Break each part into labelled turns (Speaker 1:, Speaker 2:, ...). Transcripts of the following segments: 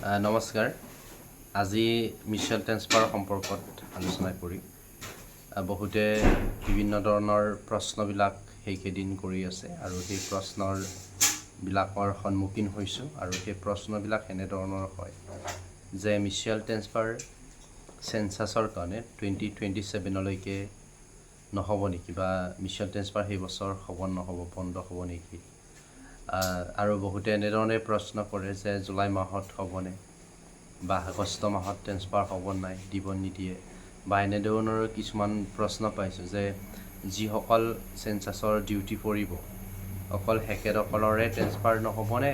Speaker 1: নমস্কাৰ। আজি mutual transfer সম্পৰ্কত আলোচনা কৰি বহুতে বিভিন্ন ধৰণৰ প্ৰশ্নবিলাক সেইকেইদিন কৰি আছে আৰু সেই প্ৰশ্নবিলাকৰ সন্মুখীন হৈছোঁ আৰু সেই প্ৰশ্নবিলাক এনেধৰণৰ হয় যে মিউচুৱেল ট্ৰেন্সফাৰ চেঞ্চাছৰ কাৰণে 2027লৈকে নহ'ব নেকি বা মিউচুৱেল ট্ৰেন্সফাৰ সেই বছৰ হ'ব নহ'ব বন্ধ হ'ব নেকি আৰু বহুতে এনেধৰণে প্ৰশ্ন কৰে যে জুলাই মাহত হ'বনে বা আগষ্ট মাহত ট্ৰেন্সফাৰ হ'ব নাই দিব নিদিয়ে বা এনেধৰণৰ কিছুমান প্ৰশ্ন পাইছোঁ যে যিসকল চেঞ্চাছৰ ডিউটি পৰিব অকল তেখেতসকলৰে ট্ৰেন্সফাৰ নহ'বনে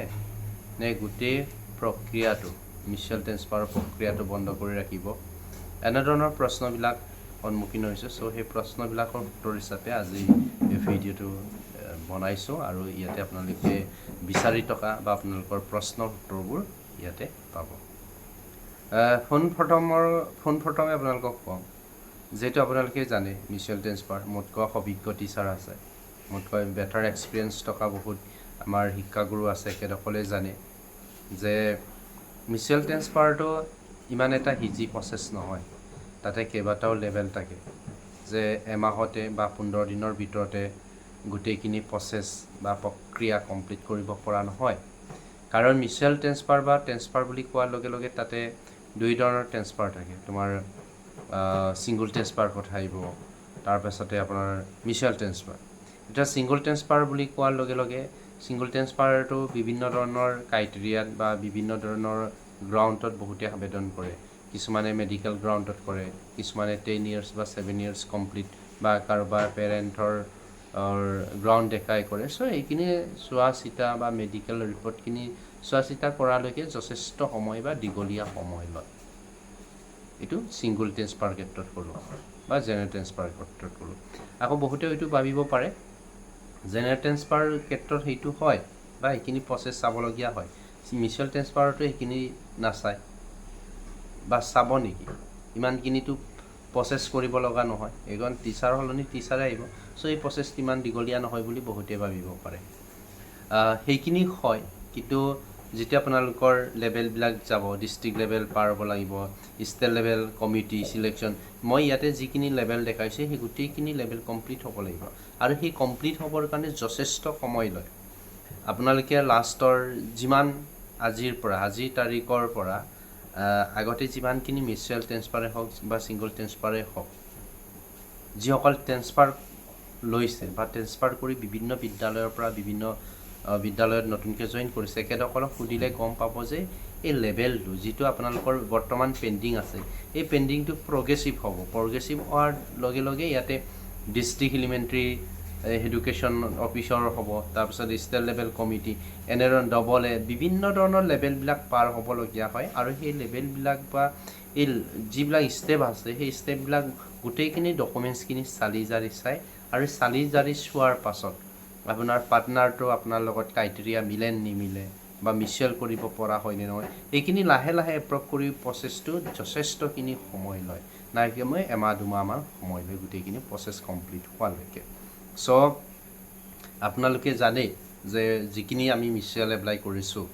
Speaker 1: নে গোটেই প্ৰক্ৰিয়াটো মিউচুৱেল ট্ৰেন্সফাৰ প্ৰক্ৰিয়াটো বন্ধ কৰি ৰাখিব এনেধৰণৰ প্ৰশ্নবিলাক সন্মুখীন হৈছোঁ। চ' সেই প্ৰশ্নবিলাকৰ উত্তৰ হিচাপে আজি এই ভিডিঅ'টো বনাইছোঁ আৰু ইয়াতে আপোনালোকে বিচাৰি থকা বা আপোনালোকৰ প্ৰশ্নৰ উত্তৰবোৰ ইয়াতে পাব। পোনপ্ৰথমে আপোনালোকক কওঁ যিহেতু আপোনালোকে জানে মিউচুৱেল ট্ৰেন্সফাৰ মোতকৈ অভিজ্ঞ টিচাৰ আছে, মোতকৈ বেটাৰ এক্সপিৰিয়েঞ্চ থকা বহুত আমাৰ শিক্ষাগুৰু আছে, তেখেতসকলে জানে যে মিউচুৱেল ট্ৰেন্সফাৰটো ইমান এটা ইজি প্ৰচেছ নহয়। তাতে কেইবাটাও লেভেল থাকে যে এমাহতে বা 15 দিনৰ ভিতৰতে গোটেইখিনি প্ৰচেছ বা প্ৰক্ৰিয়া কমপ্লিট কৰিব পৰা নহয়। কাৰণ মিউচুৱেল ট্ৰেন্সফাৰ বা ট্ৰেন্সফাৰ বুলি কোৱাৰ লগে লগে তাতে দুই ধৰণৰ ট্ৰেন্সফাৰ থাকে। তোমাৰ ছিংগুল ট্ৰেন্সফাৰ কথা আহিব, তাৰপাছতে আপোনাৰ মিউচুৱেল ট্ৰেন্সফাৰ। এতিয়া ছিংগুল ট্ৰেন্সফাৰ বুলি কোৱাৰ লগে লগে ছিংগুল ট্ৰেন্সফাৰটো বিভিন্ন ধৰণৰ ক্ৰাইটেৰিয়াত বা বিভিন্ন ধৰণৰ গ্ৰাউণ্ডত বহুতে আবেদন কৰে। কিছুমানে মেডিকেল গ্ৰাউণ্ডত কৰে, কিছুমানে 10 years বা 7 years কমপ্লিট বা কাৰোবাৰ পেৰেণ্টৰ গ্ৰাউণ্ড দেখাই কৰে। চ' এইখিনি চোৱা চিতা বা মেডিকেল ৰিপৰ্টখিনি চোৱা চিতা কৰালৈকে যথেষ্ট সময় বা দীঘলীয়া সময় লয়। এইটো ছিংগুল ট্ৰেন্সফাৰ ক্ষেত্ৰত ক'লোঁ বা জেনেৰেল ট্ৰেন্সফাৰ ক্ষেত্ৰত ক'লোঁ। আকৌ বহুতে হয়তো ভাবিব পাৰে জেনেৰেল ট্ৰেন্সফাৰ ক্ষেত্ৰত সেইটো হয় বা সেইখিনি প্ৰচেছ চাবলগীয়া হয়, মিউচুৱেল ট্ৰেন্সফাৰতো সেইখিনি নাচায় বা চাব নেকি, ইমানখিনিতো প্ৰচেছ কৰিব লগা নহয়, এজন টিচাৰ সলনি টিচাৰে আহিব। চ' এই প্ৰচেছটো ইমান দীঘলীয়া নহয় বুলি বহুতে ভাবিব পাৰে। সেইখিনি হয়, কিন্তু যেতিয়া আপোনালোকৰ লেভেলবিলাক যাব, ডিষ্ট্ৰিক্ট লেভেল পাৰ হ'ব লাগিব, ষ্টেট লেভেল কমিটি চিলেকশ্যন, মই ইয়াতে যিখিনি লেভেল দেখাইছোঁ সেই গোটেইখিনি লেভেল কমপ্লিট হ'ব লাগিব আৰু সেই কমপ্লিট হ'বৰ কাৰণে যথেষ্ট সময় লয়। আপোনালোকে লাষ্টৰ যিমান আজিৰ তাৰিখৰ পৰা আগতে যিমানখিনি মিউচুৱেল ট্ৰেন্সফাৰে হওক বা ছিংগুল ট্ৰেন্সফাৰে হওক, যিসকল ট্ৰেন্সফাৰ লৈছে বা ট্ৰেন্সফাৰ কৰি বিভিন্ন বিদ্যালয়ৰ পৰা বিভিন্ন বিদ্যালয়ত নতুনকৈ জইন কৰিছে, তেখেতসকলক সুধিলে গম পাব যে এই লেভেলটো যিটো আপোনালোকৰ বৰ্তমান পেণ্ডিং আছে, এই পেণ্ডিংটো প্ৰগ্ৰেছিভ হ'ব। প্ৰগ্ৰেছিভ হোৱাৰ লগে লগে ইয়াতে ডিষ্ট্ৰিক্ট এলিমেণ্টেৰী এডুকেশ্যন অফিচাৰ হ'ব, তাৰপিছত ষ্টেট লেভেল কমিটি, এনেধৰণৰ বিভিন্ন ধৰণৰ লেভেলবিলাক পাৰ হ'বলগীয়া হয় আৰু সেই লেভেলবিলাক বা এই যিবিলাক ষ্টেপ আছে সেই ষ্টেপবিলাক গোটেইখিনি ডকুমেণ্টছখিনি চালি জাৰি চাই আৰু চালি জাৰি চোৱাৰ পাছত আপোনাৰ পাৰ্টনাৰটো আপোনাৰ লগত ক্ৰাইটেৰিয়া মিলে নিমিলে বা মিউচুৱেল কৰিব পৰা হয়নে নহয়, এইখিনি লাহে লাহে এপ্ৰুভ কৰি প্ৰচেছটো যথেষ্টখিনি সময় লয়, নাইকি মই এমাহ দুমাহমান সময় লয় গোটেইখিনি প্ৰচেছ কমপ্লিট হোৱালৈকে। চ' আপোনালোকে জানেই যে যিখিনি আমি মিউচুৱেল এপ্লাই কৰিছোঁ,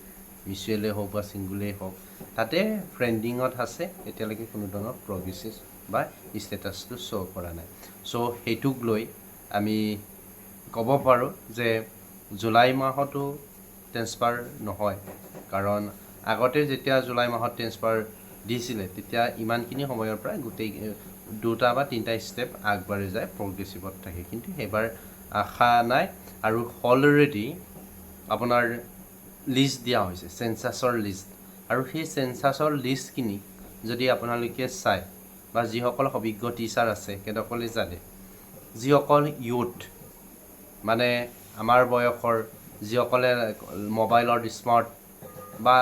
Speaker 1: মিউচুৱেলেই হওক বা ছিংগুলেই হওক, তাতে পেণ্ডিঙত আছে, এতিয়ালৈকে কোনো ধৰণৰ প্ৰগ্ৰেছিভ বা ষ্টেটাছটো শ্ব' কৰা নাই। চ' সেইটোক লৈ আমি ক'ব পাৰোঁ যে জুলাই মাহতো ট্ৰেন্সফাৰ নহয়, কাৰণ আগতে যেতিয়া জুলাই মাহত ট্ৰেন্সফাৰ দিছিলে তেতিয়া ইমানখিনি সময়ৰ পৰা গোটেই 2টা বা 3টা ষ্টেপ আগবাঢ়ি যায়, প্ৰগ্ৰেছিভত থাকে। কিন্তু সেইবাৰ আশা নাই আৰু অলৰেডি আপোনাৰ লিষ্ট দিয়া হৈছে, চেঞ্চাছৰ লিষ্ট, আৰু সেই চেঞ্চাছৰ লিষ্টখিনি যদি আপোনালোকে চায় বা যিসকল অভিজ্ঞ টিচাৰ আছে তেখেতসকলে জানে, যিসকল ইউথ মানে আমাৰ বয়সৰ, যিসকলে মোবাইলৰ স্মাৰ্ট বা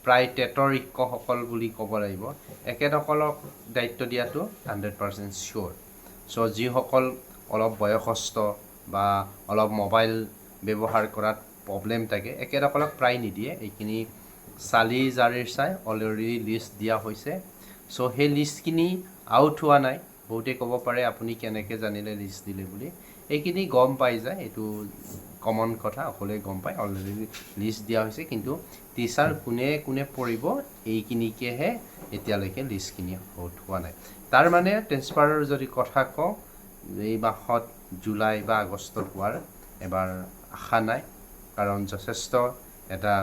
Speaker 1: প্ৰায় টেটৰ শিক্ষকসকল বুলি ক'ব লাগিব, এখেতসকলক দায়িত্ব দিয়াটো 100% চিয়'ৰ। চ' যিসকল অলপ বয়সস্থ বা অলপ মোবাইল ব্যৱহাৰ কৰাত প্ৰব্লেম থাকে, এখেতসকলক প্ৰায় নিদিয়ে, এইখিনি চালি জাৰি চাই অলৰেডি লিষ্ট দিয়া হৈছে। চ' সেই লিষ্টখিনি আউট হোৱা নাই। বহুতে ক'ব পাৰে আপুনি কেনেকৈ জানিলে লিষ্ট দিলে বুলি, এইখিনি গম পাই যায়, এইটো কমন কথা, সকলোৱে গম পায়, অলৰেডি লিষ্ট দিয়া হৈছে, কিন্তু টিচাৰ কোনে কোনে পৰিব এইখিনিকেহে এতিয়ালৈকে লিষ্টখিনি আউট হোৱা নাই। তাৰ মানে ট্ৰেন্সফাৰৰ যদি কথা কওঁ, এই মাহত জুলাই বা আগষ্টত হোৱাৰ এবাৰ আশা নাই, কাৰণ যথেষ্ট এটা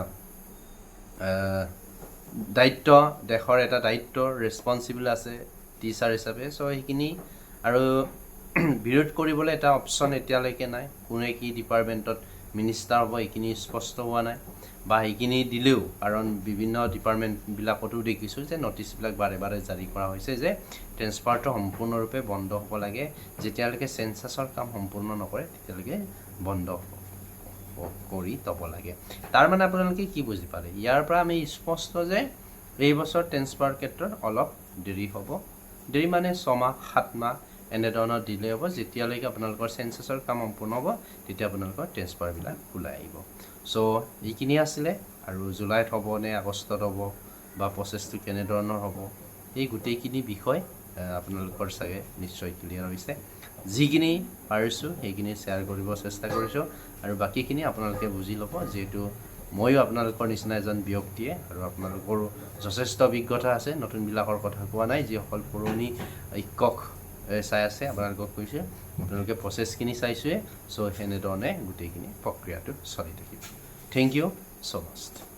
Speaker 1: দায়িত্ব, দেশৰ এটা দায়িত্ব, ৰেছপনচিবল আছে টিচাৰ হিচাপে। চ' সেইখিনি আৰু বিৰোধ কৰিবলৈ এটা অপশ্যন এতিয়ালৈকে নাই। কোনে কি ডিপাৰ্টমেণ্টত মিনিষ্টাৰ হ'ব এইখিনি স্পষ্ট হোৱা নাই, বা সেইখিনি দিলেও, কাৰণ বিভিন্ন ডিপাৰ্টমেণ্টবিলাকতো দেখিছোঁ যে ন'টিছবিলাক বাৰে বাৰে জাৰি কৰা হৈছে যে ট্ৰেন্সফাৰটো সম্পূৰ্ণৰূপে বন্ধ হ'ব লাগে, যেতিয়ালৈকে চেঞ্চাছৰ কাম সম্পূৰ্ণ নকৰে তেতিয়ালৈকে বন্ধ কৰি থ'ব লাগে। তাৰ মানে আপোনালোকে কি বুজি পালে? ইয়াৰ পৰা আমি স্পষ্ট যে এই বছৰ ট্ৰেন্সফাৰ ক্ষেত্ৰত অলপ দেৰি হ'ব। দেৰি মানে 6 মাহ 7 মাহ এনেধৰণৰ দিলে হ'ব। যেতিয়ালৈকে আপোনালোকৰ চেঞ্চাছৰ কাম সম্পূৰ্ণ হ'ব তেতিয়া আপোনালোকৰ ট্ৰেন্সফাৰবিলাক ওলাই আহিব। চ' এইখিনি আছিলে, আৰু জুলাইত হ'ব নে আগষ্টত হ'ব বা প্ৰচেছটো কেনেধৰণৰ হ'ব, এই গোটেইখিনি বিষয় আপোনালোকৰ চাগে নিশ্চয় ক্লিয়াৰ হৈছে। যিখিনি পাৰিছোঁ সেইখিনি শ্বেয়াৰ কৰিব চেষ্টা কৰিছোঁ, আৰু বাকীখিনি আপোনালোকে বুজি ল'ব, যিহেতু ময়ো আপোনালোকৰ নিচিনা এজন ব্যক্তিয়ে, আৰু আপোনালোকৰো যথেষ্ট অভিজ্ঞতা আছে। নতুনবিলাকৰ কথা কোৱা নাই, যিসকল পুৰণি শিক্ষক চাই আছে আপোনালোকক কৈছোঁ, আপোনালোকে প্ৰচেছখিনি চাইছোঁৱে। চ' সেনেধৰণে গোটেইখিনি প্ৰক্ৰিয়াটো চলি থাকিব। Thank you so' much.